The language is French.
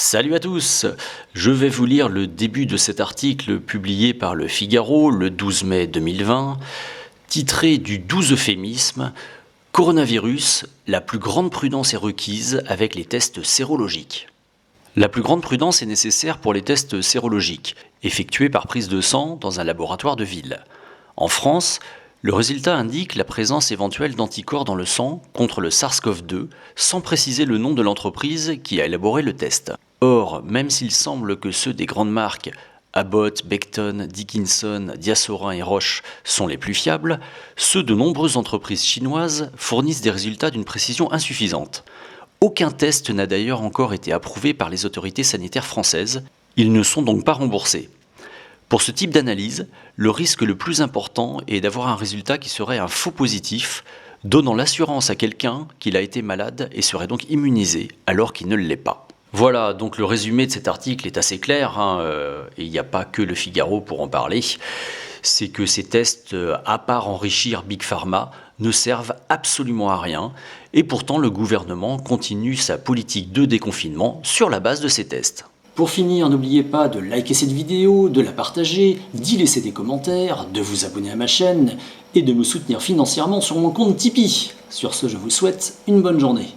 Salut à tous! Je vais vous lire le début de cet article publié par Le Figaro le 12 mai 2020, titré du doux euphémisme « Coronavirus, la plus grande prudence est requise avec les tests sérologiques ». La plus grande prudence est nécessaire pour les tests sérologiques, effectués par prise de sang dans un laboratoire de ville. En France, le résultat indique la présence éventuelle d'anticorps dans le sang contre le SARS-CoV-2, sans préciser le nom de l'entreprise qui a élaboré le test. Or, même s'il semble que ceux des grandes marques Abbott, Becton, Dickinson, Diasorin et Roche sont les plus fiables, ceux de nombreuses entreprises chinoises fournissent des résultats d'une précision insuffisante. Aucun test n'a d'ailleurs encore été approuvé par les autorités sanitaires françaises, ils ne sont donc pas remboursés. Pour ce type d'analyse, le risque le plus important est d'avoir un résultat qui serait un faux positif, donnant l'assurance à quelqu'un qu'il a été malade et serait donc immunisé alors qu'il ne l'est pas. Voilà, donc le résumé de cet article est assez clair, et il n'y a pas que Le Figaro pour en parler. C'est que ces tests, à part enrichir Big Pharma, ne servent absolument à rien, et pourtant le gouvernement continue sa politique de déconfinement sur la base de ces tests. Pour finir, n'oubliez pas de liker cette vidéo, de la partager, d'y laisser des commentaires, de vous abonner à ma chaîne et de me soutenir financièrement sur mon compte Tipeee. Sur ce, je vous souhaite une bonne journée.